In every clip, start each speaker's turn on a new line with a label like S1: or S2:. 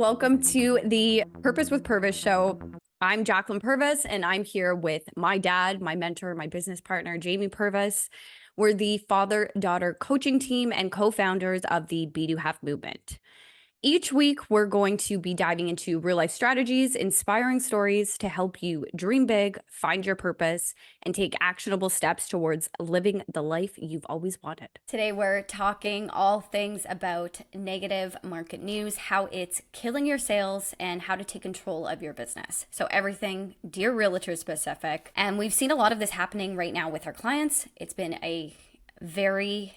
S1: welcome to the Purpose with Purvis show. I'm Jacklyn Purvis, and I'm here with my dad, my mentor, my business partner, Jamie Purvis. We're the father-daughter coaching team and co-founders of the Be Do Have movement. Each week, we're going to be diving into real-life strategies, inspiring stories to help you dream big, find your purpose, and take actionable steps towards living the life you've always wanted. Today, we're talking all things about negative market news, how it's killing your sales, and how to take control of your business. So everything Dear Realtor specific. And we've seen a lot of this happening right now with our clients. It's been a very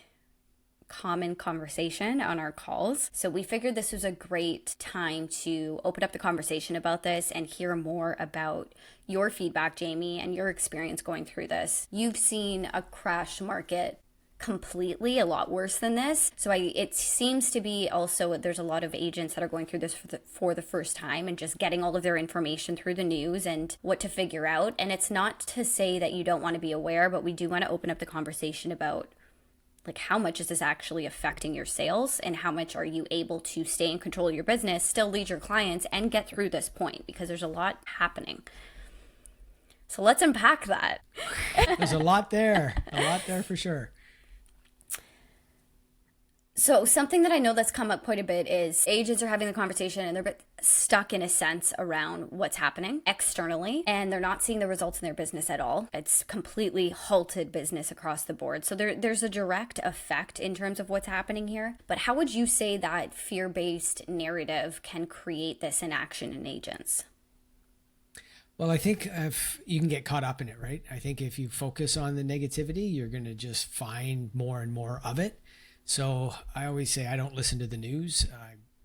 S1: common conversation on our calls. So we figured this was a great time to open up the conversation about this and hear more about your feedback, Jamie, and your experience going through this. You've seen a crash market completely, a lot worse than this. So it seems to be also there's a lot of agents that are going through this for the first time and just getting all of their information through the news and what to figure out. And it's not to say that you don't want to be aware, but we do want to open up the conversation about like how much is this actually affecting your sales and how much are you able to stay in control of your business, still lead your clients and get through this point because there's a lot happening. So let's unpack that.
S2: There's a lot there for sure.
S1: So something that I know that's come up quite a bit is agents are having the conversation and they're a bit stuck in a sense around what's happening externally and they're not seeing the results in their business at all. It's completely halted business across the board. So there's a direct effect in terms of what's happening here. But how would you say that fear-based narrative can create this inaction in agents?
S2: Well, I think if you can get caught up in it, right? I think if you focus on the negativity, you're going to just find more and more of it. So I always say I don't listen to the news.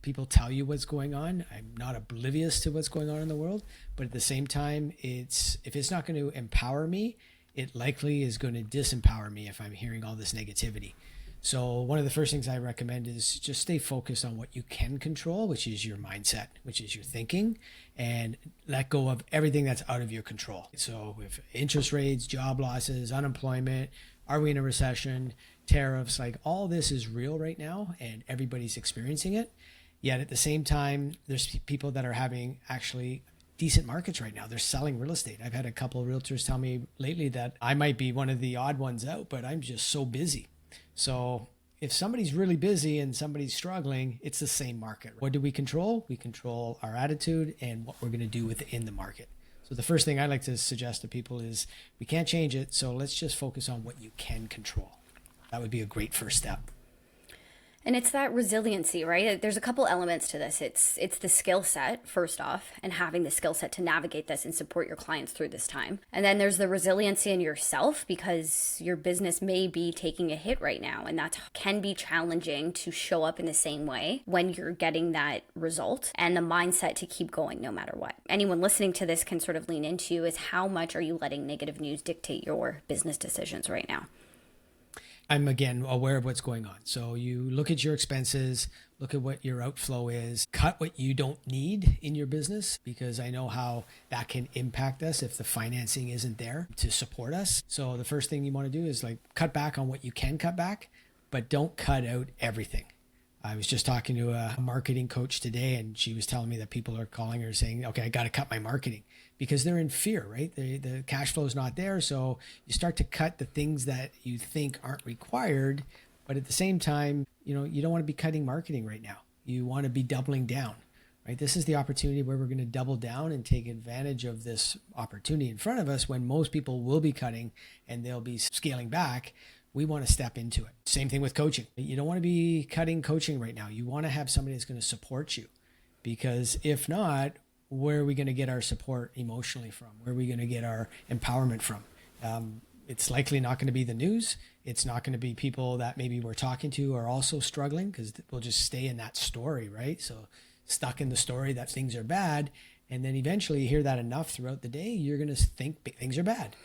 S2: People tell you what's going on. I'm not oblivious to what's going on in the world, but at the same time, if it's not going to empower me, it likely is going to disempower me if I'm hearing all this negativity. So one of the first things I recommend is just stay focused on what you can control, which is your mindset, which is your thinking, and let go of everything that's out of your control. So with interest rates, job losses, unemployment, are we in a recession, tariffs, like all this is real right now and everybody's experiencing it. Yet at the same time, there's people that are having actually decent markets right now. They're selling real estate. I've had a couple of realtors tell me lately that I might be one of the odd ones out, but I'm just so busy. So if somebody's really busy and somebody's struggling, it's the same market. What do we control? We control our attitude and what we're going to do within the market. So the first thing I like to suggest to people is we can't change it. So let's just focus on what you can control. That would be a great first step.
S1: And it's that resiliency, right? There's a couple elements to this. It's the skill set, first off, and having the skill set to navigate this and support your clients through this time. And then there's the resiliency in yourself because your business may be taking a hit right now. And that can be challenging to show up in the same way when you're getting that result and the mindset to keep going no matter what. Anyone listening to this can sort of lean into is how much are you letting negative news dictate your business decisions right now?
S2: I'm again aware of what's going on. So you look at your expenses, look at what your outflow is, cut what you don't need in your business, because I know how that can impact us if the financing isn't there to support us. So the first thing you want to do is like cut back on what you can cut back, but don't cut out everything. I was just talking to a marketing coach today and she was telling me that people are calling her saying, okay, I got to cut my marketing because they're in fear, right? The cash flow is not there. So you start to cut the things that you think aren't required. But at the same time, you don't want to be cutting marketing right now. You want to be doubling down, right? This is the opportunity where we're going to double down and take advantage of this opportunity in front of us when most people will be cutting and they'll be scaling back. We want to step into it. Same thing with coaching. You don't want to be cutting coaching right now. You want to have somebody that's going to support you, because if not, where are we going to get our support emotionally from? Where are we going to get our empowerment from? It's likely not going to be the news. It's not going to be people that maybe we're talking to are also struggling, because we'll just stay in that story, right? So stuck in the story that things are bad. And then eventually you hear that enough throughout the day, you're going to think things are bad.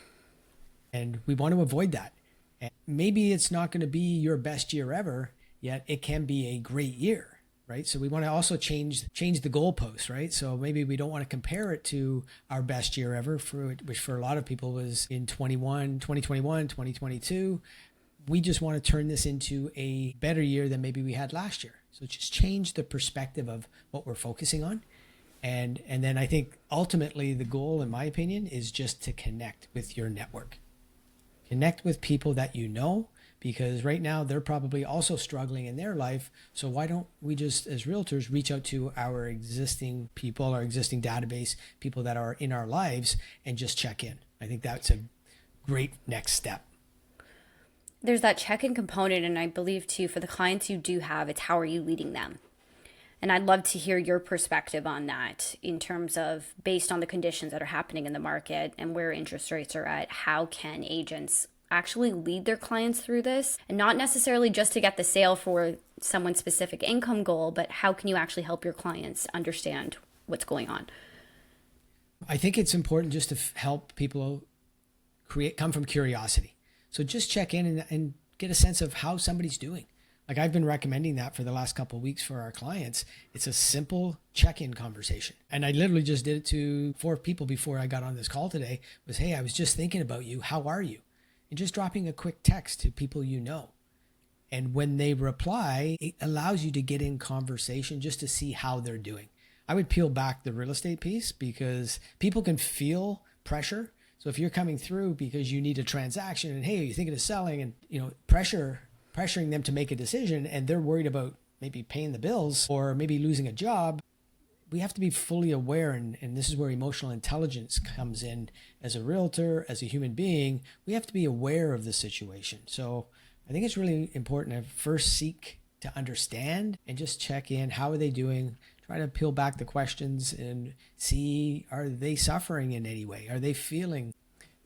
S2: And we want to avoid that. And maybe it's not going to be your best year ever, yet it can be a great year, right? So we want to also change the goalposts, right? So maybe we don't want to compare it to our best year ever, which for a lot of people was in 2021, 2022. We just want to turn this into a better year than maybe we had last year. So just change the perspective of what we're focusing on. And then I think ultimately the goal, in my opinion, is just to connect with your network. Connect with people that you know, because right now they're probably also struggling in their life. So why don't we just, as realtors, reach out to our existing people, our existing database, people that are in our lives, and just check in. I think that's a great next step.
S1: There's that check-in component, and I believe too, for the clients you do have, it's how are you leading them? And I'd love to hear your perspective on that in terms of, based on the conditions that are happening in the market and where interest rates are at, how can agents actually lead their clients through this? And not necessarily just to get the sale for someone's specific income goal, but how can you actually help your clients understand what's going on?
S2: I think it's important just to help people come from curiosity. So just check in and get a sense of how somebody's doing. Like I've been recommending that for the last couple of weeks for our clients. It's a simple check-in conversation. And I literally just did it to 4 people before I got on this call today was, hey, I was just thinking about you. How are you? And just dropping a quick text to people you know. And when they reply, it allows you to get in conversation just to see how they're doing. I would peel back the real estate piece because people can feel pressure. So if you're coming through because you need a transaction and, hey, are you thinking of selling? And, pressuring them to make a decision and they're worried about maybe paying the bills or maybe losing a job, we have to be fully aware. And this is where emotional intelligence comes in as a realtor, as a human being. We have to be aware of the situation. So I think it's really important to first seek to understand and just check in. How are they doing? Try to peel back the questions and see, are they suffering in any way? Are they feeling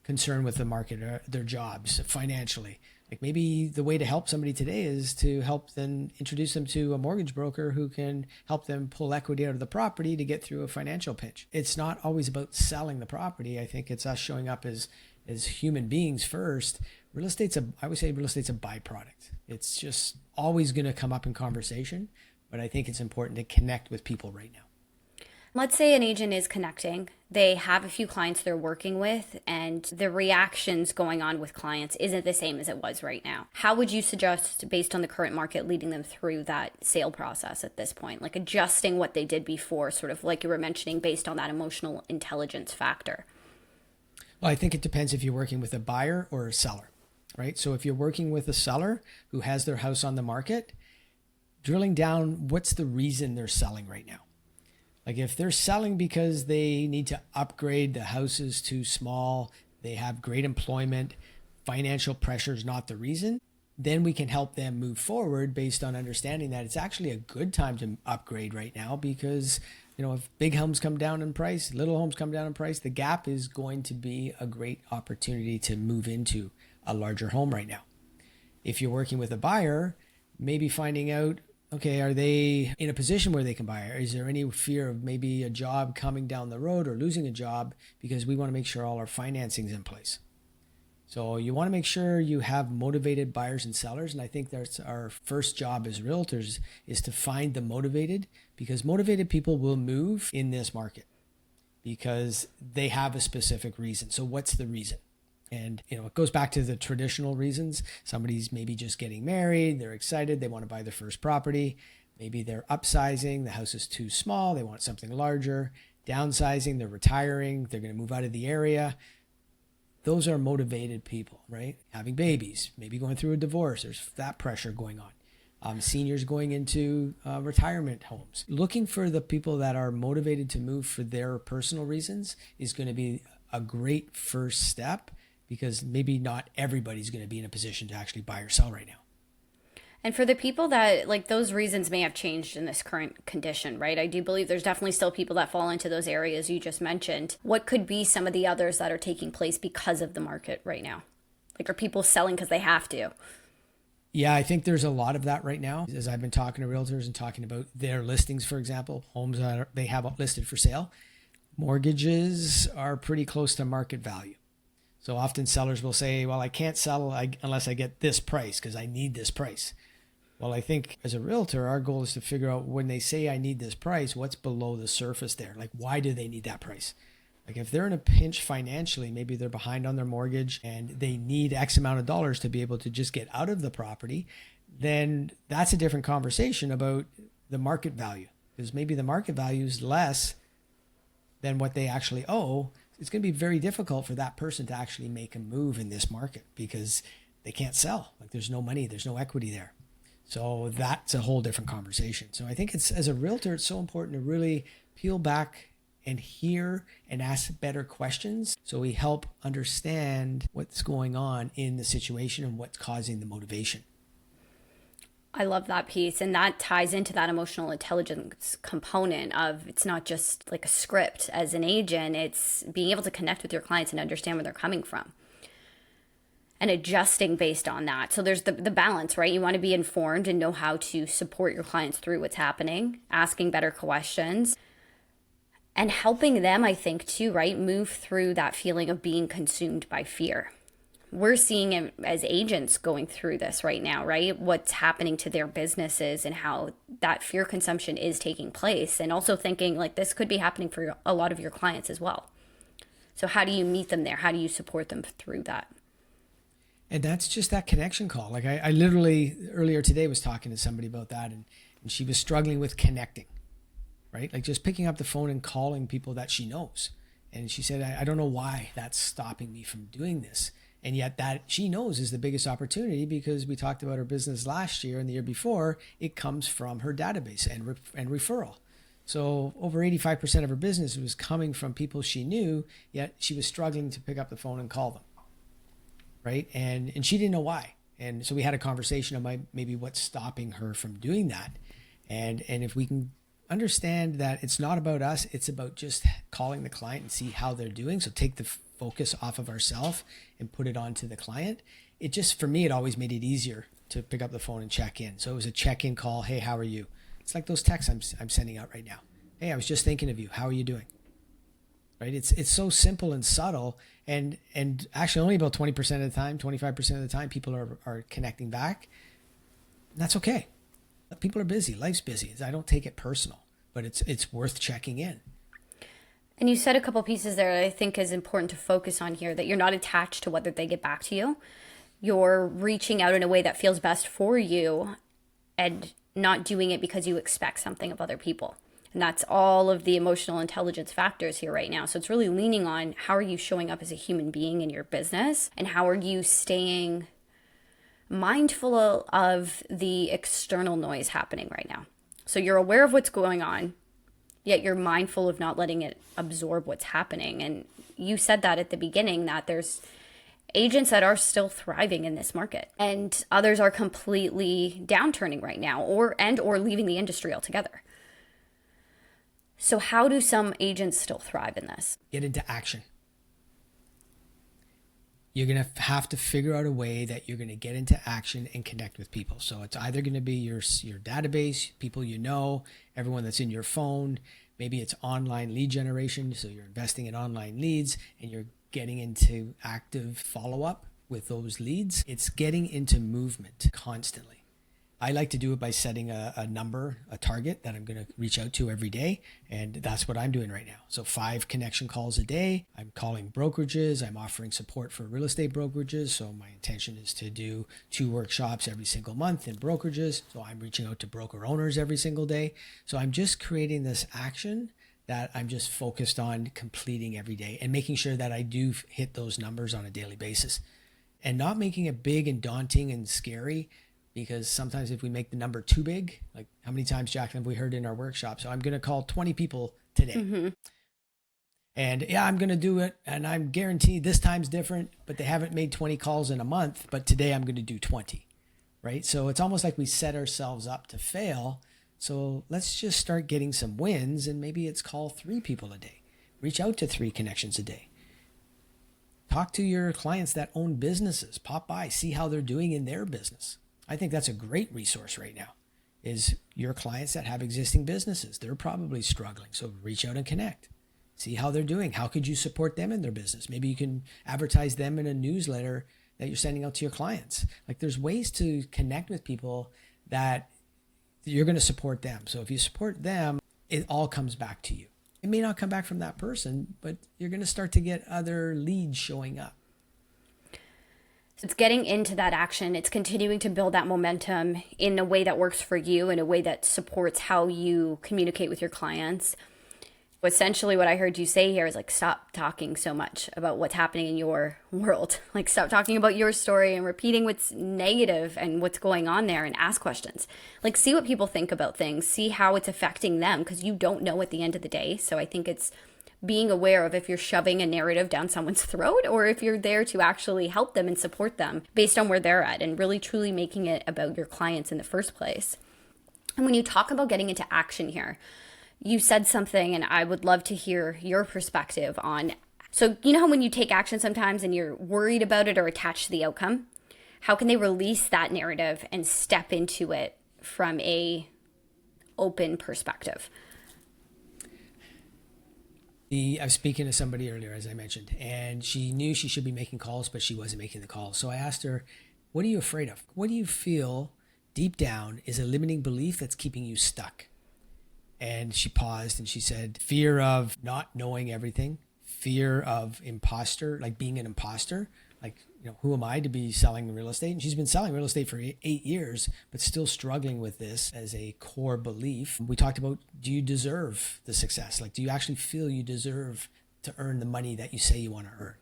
S2: concerned with the market or their jobs financially? Like maybe the way to help somebody today is to help them introduce them to a mortgage broker who can help them pull equity out of the property to get through a financial pinch. It's not always about selling the property. I think it's us showing up as human beings first. I would say real estate's a byproduct. It's just always going to come up in conversation, but I think it's important to connect with people right now.
S1: Let's say an agent is connecting. They have a few clients they're working with, and the reactions going on with clients isn't the same as it was right now. How would you suggest, based on the current market, leading them through that sale process at this point? Like adjusting what they did before, sort of like you were mentioning, based on that emotional intelligence factor?
S2: Well, I think it depends if you're working with a buyer or a seller, right? So if you're working with a seller who has their house on the market, drilling down, what's the reason they're selling right now? Like if they're selling because they need to upgrade, the house is too small, they have great employment, financial pressure is not the reason, then we can help them move forward based on understanding that it's actually a good time to upgrade right now because, if big homes come down in price, little homes come down in price, the gap is going to be a great opportunity to move into a larger home right now. If you're working with a buyer, maybe finding out, okay, are they in a position where they can buy? Or is there any fear of maybe a job coming down the road or losing a job? Because we want to make sure all our financing's in place. So you want to make sure you have motivated buyers and sellers. And I think that's our first job as realtors is to find the motivated, because motivated people will move in this market because they have a specific reason. So what's the reason? And, it goes back to the traditional reasons. Somebody's maybe just getting married. They're excited. They want to buy their first property. Maybe they're upsizing. The house is too small. They want something larger. Downsizing. They're retiring. They're going to move out of the area. Those are motivated people, right? Having babies, maybe going through a divorce. There's that pressure going on. Seniors going into retirement homes. Looking for the people that are motivated to move for their personal reasons is going to be a great first step, because maybe not everybody's going to be in a position to actually buy or sell right now.
S1: And for the people that, like, those reasons may have changed in this current condition, right? I do believe there's definitely still people that fall into those areas you just mentioned. What could be some of the others that are taking place because of the market right now? Like, are people selling because they have to?
S2: Yeah, I think there's a lot of that right now. As I've been talking to realtors and talking about their listings, for example, homes that they have listed for sale, mortgages are pretty close to market value. So often sellers will say, well, I can't sell unless I get this price because I need this price. Well, I think as a realtor, our goal is to figure out when they say I need this price, what's below the surface there? Like, why do they need that price? Like if they're in a pinch financially, maybe they're behind on their mortgage and they need X amount of dollars to be able to just get out of the property. then that's a different conversation about the market value, because maybe the market value is less than what they actually owe. It's going to be very difficult for that person to actually make a move in this market because they can't sell. Like there's no money, there's no equity there. So that's a whole different conversation. So I think it's, as a realtor, it's so important to really peel back and hear and ask better questions so we help understand what's going on in the situation and what's causing the motivation.
S1: I love that piece. And that ties into that emotional intelligence component of, it's not just like a script as an agent, it's being able to connect with your clients and understand where they're coming from and adjusting based on that. So there's the balance, right? You want to be informed and know how to support your clients through what's happening, asking better questions, and helping them, I think, too, right? Move through that feeling of being consumed by fear. We're seeing it as agents going through this right now, right? What's happening to their businesses and how that fear consumption is taking place. And also thinking like this could be happening for a lot of your clients as well. So how do you meet them there? How do you support them through that?
S2: And that's just that connection call. Like I literally earlier today was talking to somebody about that, and she was struggling with connecting, right? Like just picking up the phone and calling people that she knows. And she said, I don't know why that's stopping me from doing this. And yet that she knows is the biggest opportunity, because we talked about her business last year and the year before, it comes from her database and referral. So over 85% of her business was coming from people she knew, yet she was struggling to pick up the phone and call them. Right. And she didn't know why. And so we had a conversation about maybe what's stopping her from doing that. And if we can understand that it's not about us, it's about just calling the client and see how they're doing. So take the focus off of ourselves and put it onto the client. It just, for me, it always made it easier to pick up the phone and check in. So it was a check-in call. Hey, how are you? It's like those texts I'm sending out right now. Hey, I was just thinking of you. How are you doing? Right? It's so simple and subtle, and actually only about 20% of the time, 25% of the time, people are connecting back. That's okay. People are busy. Life's busy. I don't take it personal, but it's worth checking in.
S1: And you said a couple pieces there that I think is important to focus on here, that you're not attached to whether they get back to you. You're reaching out in a way that feels best for you and not doing it because you expect something of other people. And that's all of the emotional intelligence factors here right now. So it's really leaning on how are you showing up as a human being in your business, and how are you staying mindful of the external noise happening right now. So you're aware of what's going on, yet you're mindful of not letting it absorb what's happening. And you said that at the beginning, that there's agents that are still thriving in this market and others are completely downturning right now or leaving the industry altogether. So how do some agents still thrive in this?
S2: Get into action. You're going to have to figure out a way that you're going to get into action and connect with people. So it's either going to be your database, people you know, everyone that's in your phone. Maybe it's online lead generation. So you're investing in online leads and you're getting into active follow-up with those leads. It's getting into movement constantly. I like to do it by setting a number, a target that I'm going to reach out to every day. And that's what I'm doing right now. So 5 connection calls a day. I'm calling brokerages. I'm offering support for real estate brokerages. So my intention is to do 2 workshops every single month in brokerages. So I'm reaching out to broker owners every single day. So I'm just creating this action that I'm just focused on completing every day and making sure that I do hit those numbers on a daily basis, and not making it big and daunting and scary. Because sometimes if we make the number too big, like how many times, Jacklyn, have we heard in our workshop? So I'm going to call 20 people today. Mm-hmm. And yeah, I'm going to do it. And I'm guaranteed this time's different, but they haven't made 20 calls in a month. But today I'm going to do 20, right? So it's almost like we set ourselves up to fail. So let's just start getting some wins. And maybe it's call 3 people a day. Reach out to 3 connections a day. Talk to your clients that own businesses. Pop by, see how they're doing in their business. I think that's a great resource right now, is your clients that have existing businesses. They're probably struggling. So reach out and connect. See how they're doing. How could you support them in their business? Maybe you can advertise them in a newsletter that you're sending out to your clients. Like there's ways to connect with people that you're going to support them. So if you support them, it all comes back to you. It may not come back from that person, but you're going to start to get other leads showing up.
S1: It's getting into that action. It's continuing to build that momentum in a way that works for you, in a way that supports how you communicate with your clients. Essentially, what I heard you say here is like, stop talking so much about what's happening in your world. Like, stop talking about your story and repeating what's negative and what's going on there, and ask questions. Like, see what people think about things, see how it's affecting them, because you don't know at the end of the day. So I think it's being aware of if you're shoving a narrative down someone's throat, or if you're there to actually help them and support them based on where they're at, and really truly making it about your clients in the first place. And when you talk about getting into action here, you said something, and I would love to hear your perspective on. So, you know how when you take action sometimes and you're worried about it or attached to the outcome, how can they release that narrative and step into it from a open perspective?
S2: I was speaking to somebody earlier, as I mentioned, and she knew she should be making calls, but she wasn't making the calls. So I asked her, what are you afraid of? What do you feel deep down is a limiting belief that's keeping you stuck? And she paused and she said, fear of not knowing everything, fear of imposter, like being an imposter. Like, who am I to be selling real estate? And she's been selling real estate for 8 years, but still struggling with this as a core belief. We talked about, do you deserve the success? Like, do you actually feel you deserve to earn the money that you say you want to earn?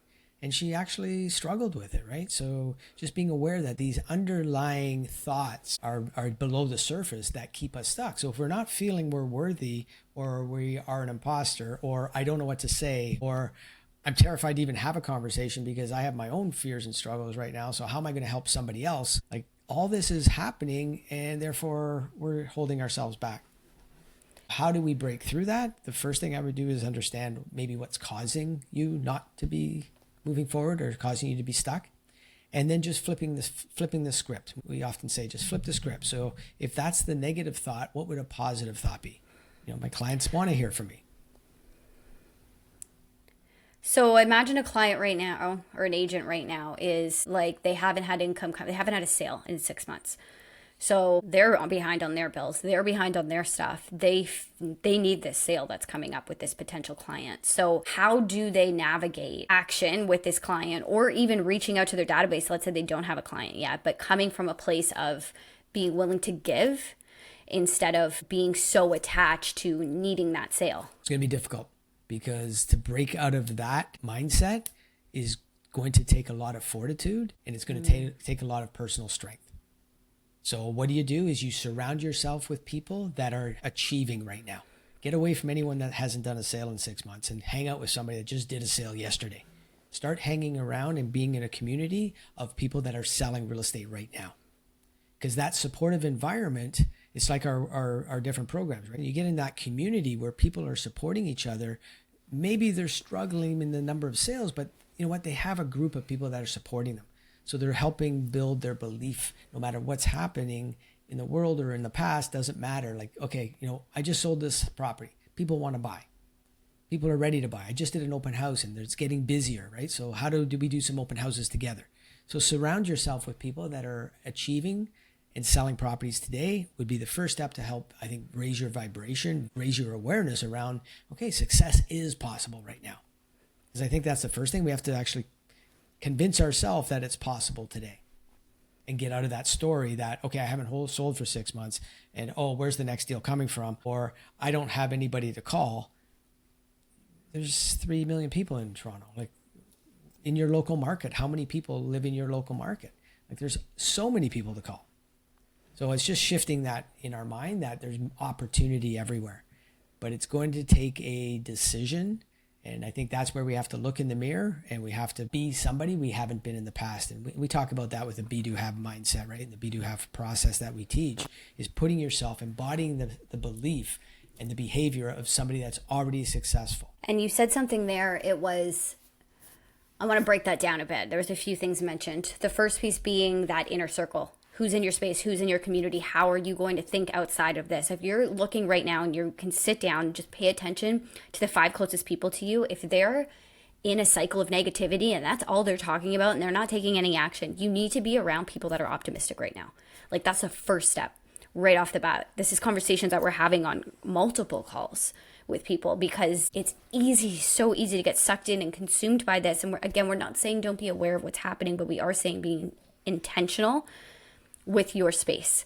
S2: And she actually struggled with it, right? So just being aware that these underlying thoughts are below the surface that keep us stuck. So if we're not feeling we're worthy, or we are an imposter, or I don't know what to say, or I'm terrified to even have a conversation because I have my own fears and struggles right now. So how am I going to help somebody else? Like, all this is happening, and therefore we're holding ourselves back. How do we break through that? The first thing I would do is understand maybe what's causing you not to be moving forward or causing you to be stuck. And then just flipping the script. We often say, just flip the script. So if that's the negative thought, what would a positive thought be? My clients want to hear from me.
S1: So imagine a client right now, or an agent right now, is like, they haven't had income, they haven't had a sale in 6 months. So they're behind on their bills. They're behind on their stuff. They need this sale that's coming up with this potential client. So how do they navigate action with this client, or even reaching out to their database? Let's say they don't have a client yet, but coming from a place of being willing to give instead of being so attached to needing that sale.
S2: It's going to be difficult, because to break out of that mindset is going to take a lot of fortitude, and it's going to take a lot of personal strength. So what do? Is you surround yourself with people that are achieving right now. Get away from anyone that hasn't done a sale in 6 months, and hang out with somebody that just did a sale yesterday. Start hanging around and being in a community of people that are selling real estate right now. Because that supportive environment, it's like our different programs, right? You get in that community where people are supporting each other. Maybe they're struggling in the number of sales, but you know what? They have a group of people that are supporting them. So they're helping build their belief. No matter what's happening in the world or in the past, doesn't matter. Like, okay, I just sold this property. People want to buy. People are ready to buy. I just did an open house, and it's getting busier, right? So how do we do some open houses together? So surround yourself with people that are achieving and selling properties today would be the first step to help, I think, raise your vibration, raise your awareness around, okay, success is possible right now. Because I think that's the first thing. We have to actually convince ourselves that it's possible today, and get out of that story that, okay, I haven't sold for 6 months, and where's the next deal coming from? Or I don't have anybody to call. There's 3 million people in Toronto. Like, in your local market, how many people live in your local market? Like, there's so many people to call. So it's just shifting that in our mind that there's opportunity everywhere, but it's going to take a decision. And I think that's where we have to look in the mirror, and we have to be somebody we haven't been in the past. And we talk about that with the be, do, have mindset, right? And the be, do, have process that we teach is putting yourself, embodying the belief and the behavior of somebody that's already successful.
S1: And you said something there. I want to break that down a bit. There was a few things mentioned. The first piece being that inner circle. Who's in your space? Who's in your community? How are you going to think outside of this? If you're looking right now and you can sit down and just pay attention to the 5 closest people to you, if they're in a cycle of negativity and that's all they're talking about and they're not taking any action, you need to be around people that are optimistic right now. Like, that's the first step right off the bat. This is conversations that we're having on multiple calls with people, because it's so easy to get sucked in and consumed by this. And we're not saying don't be aware of what's happening, but we are saying being intentional with your space.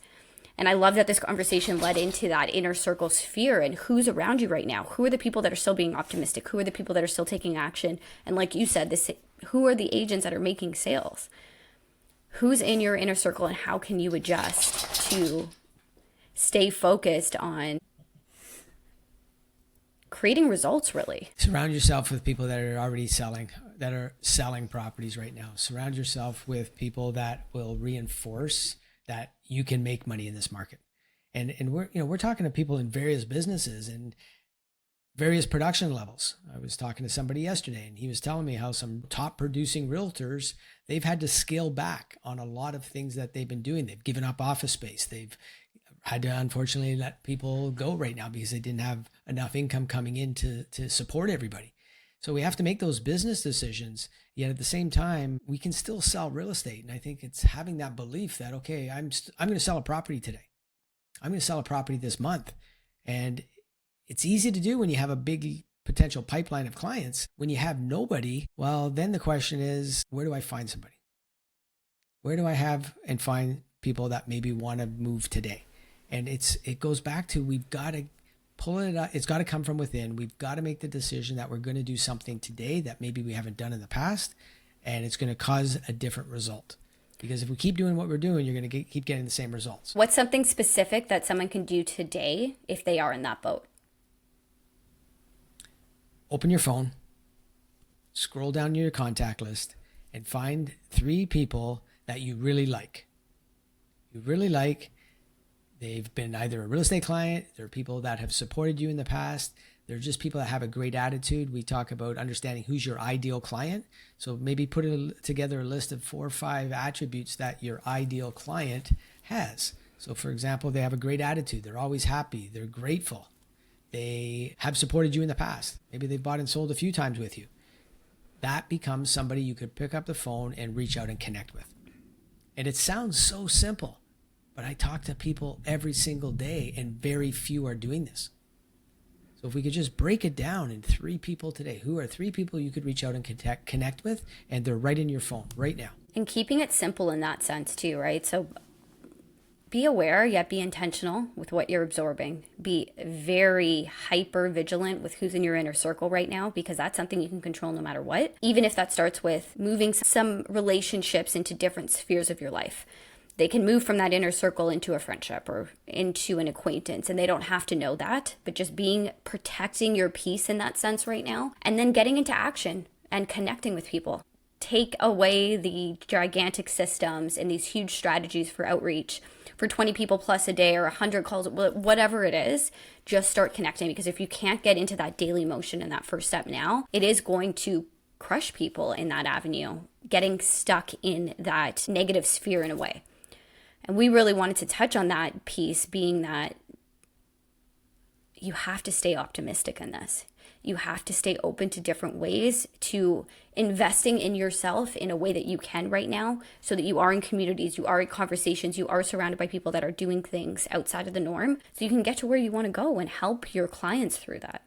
S1: And I love that this conversation led into that inner circle sphere and who's around you right now. Who are the people that are still being optimistic? Who are the people that are still taking action? And like you said, who are the agents that are making sales? Who's in your inner circle, and how can you adjust to stay focused on creating results, really?
S2: Surround yourself with people that are already selling properties right now. Surround yourself with people that will reinforce that you can make money in this market. And we're talking to people in various businesses and various production levels. I was talking to somebody yesterday, and he was telling me how some top producing realtors, they've had to scale back on a lot of things that they've been doing. They've given up office space. They've had to unfortunately let people go right now because they didn't have enough income coming in to support everybody. So we have to make those business decisions, yet at the same time, we can still sell real estate. And I think it's having that belief that, okay, I'm going to sell a property today. I'm going to sell a property this month. And it's easy to do when you have a big potential pipeline of clients. When you have nobody, well, then the question is, where do I find somebody? Where do I have and find people that maybe want to move today? And it goes back to, we've got to pull it up. It's got to come from within. We've got to make the decision that we're going to do something today that maybe we haven't done in the past, and it's going to cause a different result. Because if we keep doing what we're doing, you're going to keep getting the same results.
S1: What's something specific that someone can do today if they are in that boat?
S2: Open your phone, scroll down your contact list, and find 3 people that you really like. They've been either a real estate client, they're people that have supported you in the past, they're just people that have a great attitude. We talk about understanding who's your ideal client. So maybe put together a list of 4 or 5 attributes that your ideal client has. So for example, they have a great attitude, they're always happy, they're grateful, they have supported you in the past. Maybe they've bought and sold a few times with you. That becomes somebody you could pick up the phone and reach out and connect with. And it sounds so simple, but I talk to people every single day, and very few are doing this. So if we could just break it down in 3 people today, who are 3 people you could reach out and connect with, and they're right in your phone right now.
S1: And keeping it simple in that sense too, right? So be aware, yet be intentional with what you're absorbing. Be very hyper vigilant with who's in your inner circle right now, because that's something you can control no matter what. Even if that starts with moving some relationships into different spheres of your life. They can move from that inner circle into a friendship or into an acquaintance, and they don't have to know that, but just protecting your peace in that sense right now, and then getting into action and connecting with people. Take away the gigantic systems and these huge strategies for outreach for 20 people plus a day or 100 calls, whatever it is. Just start connecting, because if you can't get into that daily motion and that first step now, it is going to crush people in that avenue, getting stuck in that negative sphere in a way. And we really wanted to touch on that piece, being that you have to stay optimistic in this. You have to stay open to different ways to investing in yourself in a way that you can right now, so that you are in communities, you are in conversations, you are surrounded by people that are doing things outside of the norm, so you can get to where you want to go and help your clients through that.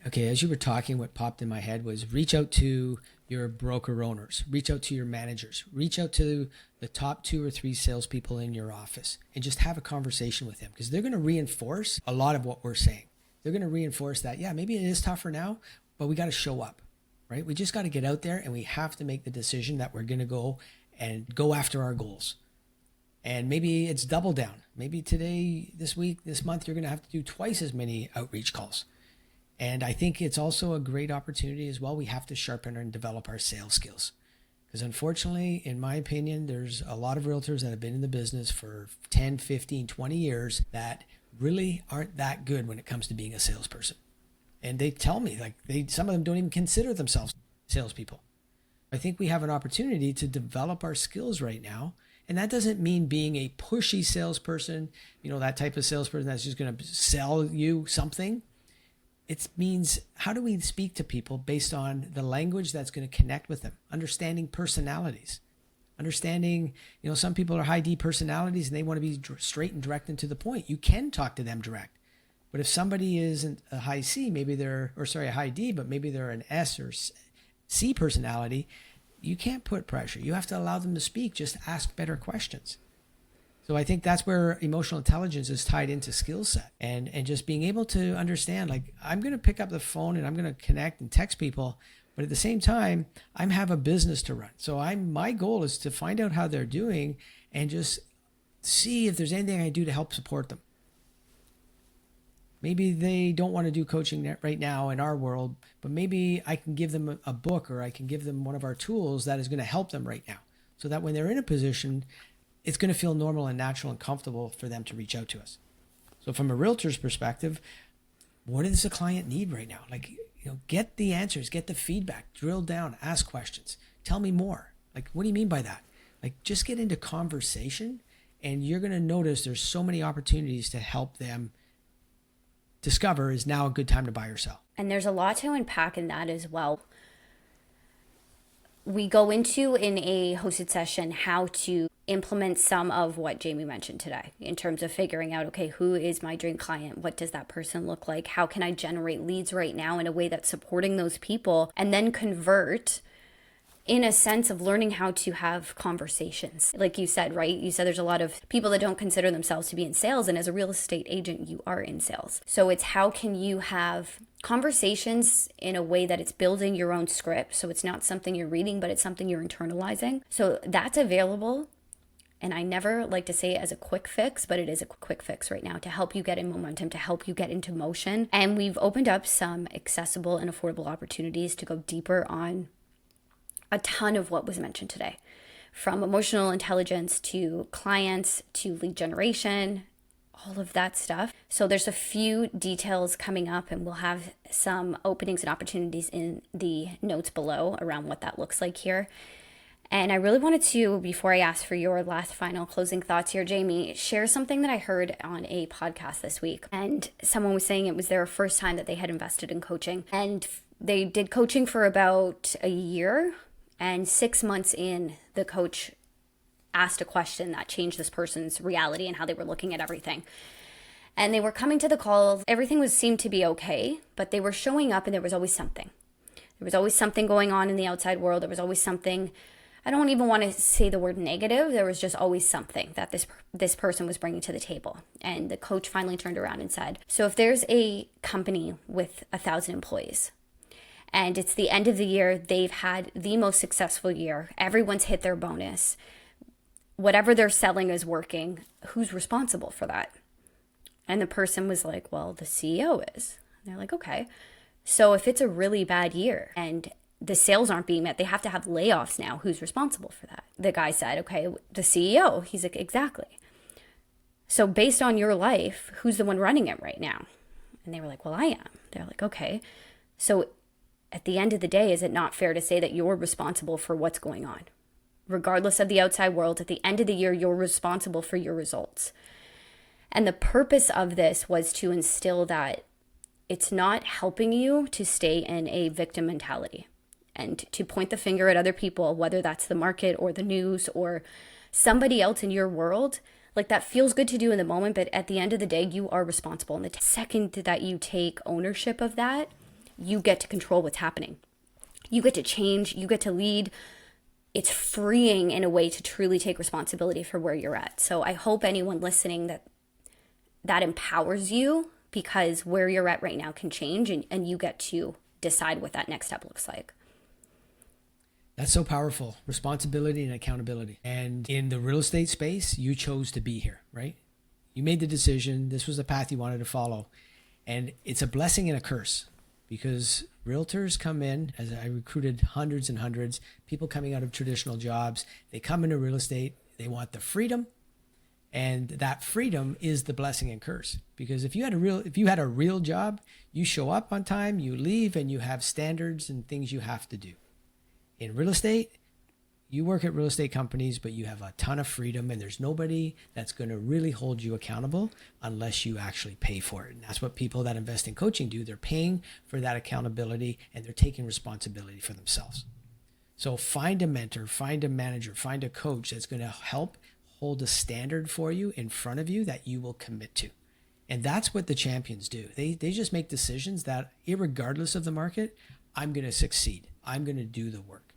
S2: Okay, as you were talking, what popped in my head was reach out to your broker owners, reach out to your managers, reach out to the top 2 or 3 salespeople in your office, and just have a conversation with them, because they're going to reinforce a lot of what we're saying. They're going to reinforce that, yeah, maybe it is tougher now, but we got to show up, right? We just got to get out there, and we have to make the decision that we're going to go after our goals. And maybe it's double down. Maybe today, this week, this month, you're going to have to do twice as many outreach calls. And I think it's also a great opportunity as well. We have to sharpen and develop our sales skills. Because unfortunately, in my opinion, there's a lot of realtors that have been in the business for 10, 15, 20 years that really aren't that good when it comes to being a salesperson. And they tell me, some of them don't even consider themselves salespeople. I think we have an opportunity to develop our skills right now. And that doesn't mean being a pushy salesperson, that type of salesperson that's just going to sell you something. It means, how do we speak to people based on the language that's going to connect with them? Understanding personalities. Understanding, some people are high D personalities and they want to be straight and direct and to the point. You can talk to them direct. But if somebody isn't a high C, a high D, but maybe they're an S or C personality, you can't put pressure. You have to allow them to speak. Just ask better questions. So I think that's where emotional intelligence is tied into skill set and just being able to understand, like, I'm going to pick up the phone and I'm going to connect and text people, but at the same time, I have a business to run. So my goal is to find out how they're doing and just see if there's anything I do to help support them. Maybe they don't want to do coaching right now in our world, but maybe I can give them a book or I can give them one of our tools that is going to help them right now. So that when they're in a position, it's going to feel normal and natural and comfortable for them to reach out to us. So from a realtor's perspective, what does the client need right now? Like, get the answers, get the feedback, drill down, ask questions. Tell me more. Like, what do you mean by that? Like, just get into conversation and you're going to notice there's so many opportunities to help them discover is now a good time to buy or sell.
S1: And there's a lot to unpack in that as well. We go into in a hosted session how to implement some of what Jamie mentioned today in terms of figuring out, okay, who is my dream client? What does that person look like? How can I generate leads right now in a way that's supporting those people and then convert in a sense of learning how to have conversations. Like you said, right? You said there's a lot of people that don't consider themselves to be in sales. And as a real estate agent, you are in sales. So it's how can you have conversations in a way that it's building your own script. So it's not something you're reading, but it's something you're internalizing. So that's available. And I never like to say it as a quick fix, but it is a quick fix right now to help you get in momentum, to help you get into motion. And we've opened up some accessible and affordable opportunities to go deeper on a ton of what was mentioned today, from emotional intelligence to clients to lead generation, all of that stuff. So there's a few details coming up and we'll have some openings and opportunities in the notes below around what that looks like here. And I really wanted to, before I ask for your last final closing thoughts here, Jamie, share something that I heard on a podcast this week. And someone was saying it was their first time that they had invested in coaching. And they did coaching for about a year. And 6 months in, the coach asked a question that changed this person's reality and how they were looking at everything. And they were coming to the call. Everything seemed to be okay, but they were showing up and there was always something. There was always something going on in the outside world. There was always something, I don't even want to say the word negative. There was just always something that this person was bringing to the table. And the coach finally turned around and said, so if there's a company with 1,000 employees, and it's the end of the year, they've had the most successful year. Everyone's hit their bonus. Whatever they're selling is working. Who's responsible for that? And the person was like, well, the CEO is. And they're like, okay. So if it's a really bad year and the sales aren't being met, they have to have layoffs now. Who's responsible for that? The guy said, okay, the CEO. He's like, exactly. So based on your life, who's the one running it right now? And they were like, well, I am. They're like, okay. So at the end of the day, is it not fair to say that you're responsible for what's going on? Regardless of the outside world, at the end of the year, you're responsible for your results. And the purpose of this was to instill that it's not helping you to stay in a victim mentality and to point the finger at other people, whether that's the market or the news or somebody else in your world. Like, that feels good to do in the moment, but at the end of the day, you are responsible. And the second that you take ownership of that, you get to control what's happening. You get to change, you get to lead. It's freeing in a way to truly take responsibility for where you're at. So I hope anyone listening that empowers you, because where you're at right now can change and you get to decide what that next step looks like.
S2: That's so powerful. Responsibility and accountability. And in the real estate space, you chose to be here, right? You made the decision. This was the path you wanted to follow. And it's a blessing and a curse. Because realtors come in, as I recruited hundreds and hundreds, people coming out of traditional jobs, they come into real estate, they want the freedom, and that freedom is the blessing and curse. Because if you had a real job, you show up on time, you leave, and you have standards and things you have to do. In real estate, you work at real estate companies, but you have a ton of freedom and there's nobody that's going to really hold you accountable unless you actually pay for it. And that's what people that invest in coaching do. They're paying for that accountability and they're taking responsibility for themselves. So find a mentor, find a manager, find a coach that's going to help hold a standard for you in front of you that you will commit to. And that's what the champions do. They just make decisions that, irregardless of the market, I'm going to succeed. I'm going to do the work.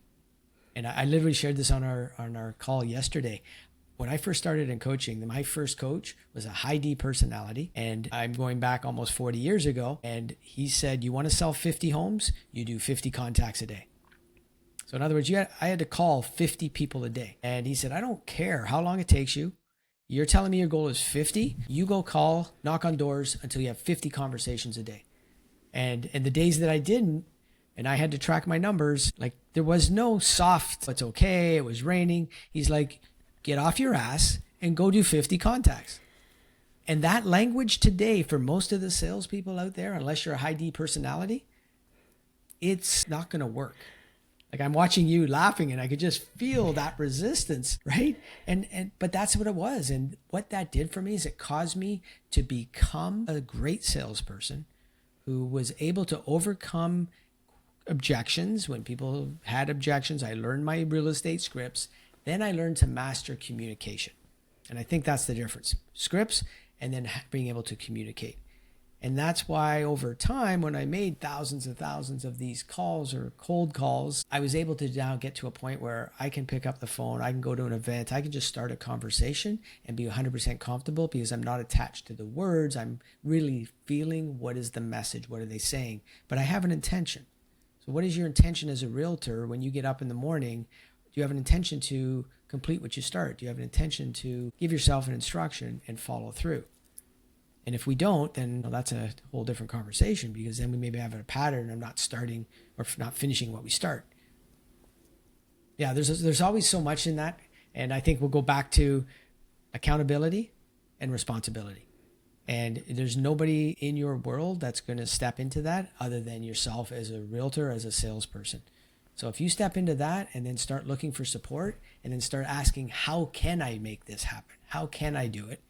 S2: And I literally shared this on our call yesterday. When I first started in coaching, my first coach was a high D personality, and I'm going back almost 40 years ago. And he said, you want to sell 50 homes, you do 50 contacts a day. So in other words, I had to call 50 people a day. And he said, I don't care how long it takes you. You're telling me your goal is 50. You go call, knock on doors until you have 50 conversations a day. And the days that I didn't, and I had to track my numbers, like there was no soft, it's okay, it was raining. He's like, get off your ass and go do 50 contacts. And that language today for most of the salespeople out there, unless you're a high D personality, it's not going to work. Like I'm watching you laughing and I could just feel that resistance, right? But that's what it was. And what that did for me is it caused me to become a great salesperson who was able to overcome objections. When people had objections, I learned my real estate scripts. Then I learned to master communication. And I think that's the difference. Scripts and then being able to communicate. And that's why over time, when I made thousands and thousands of these calls or cold calls, I was able to now get to a point where I can pick up the phone, I can go to an event, I can just start a conversation and be 100% comfortable because I'm not attached to the words. I'm really feeling what is the message, what are they saying? But I have an intention. So what is your intention as a realtor when you get up in the morning? Do you have an intention to complete what you start? Do you have an intention to give yourself an instruction and follow through? And if we don't, then that's a whole different conversation because then we maybe have a pattern of not starting or not finishing what we start. Yeah, there's always so much in that. And I think we'll go back to accountability and responsibility. And there's nobody in your world that's going to step into that other than yourself as a realtor, as a salesperson. So if you step into that and then start looking for support and then start asking, how can I make this happen? How can I do it?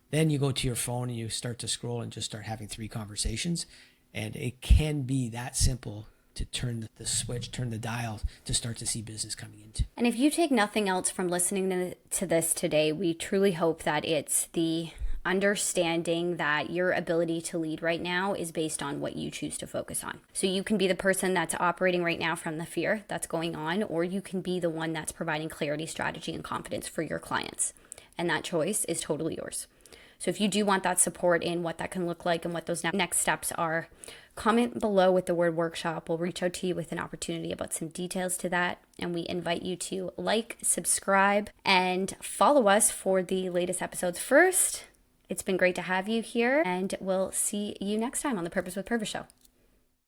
S2: Then you go to your phone and you start to scroll and just start having 3 conversations. And it can be that simple to turn the switch, turn the dial to start to see business coming into.
S1: And if you take nothing else from listening to this today, we truly hope that it's the understanding that your ability to lead right now is based on what you choose to focus on. So you can be the person that's operating right now from the fear that's going on, or you can be the one that's providing clarity, strategy, and confidence for your clients. And that choice is totally yours. So if you do want that support in what that can look like and what those next steps are, comment below with the word workshop. We'll reach out to you with an opportunity about some details to that. And we invite you to like, subscribe, and follow us for the latest episodes first. It's been great to have you here, and we'll see you next time on the Purpose with Purpose Show.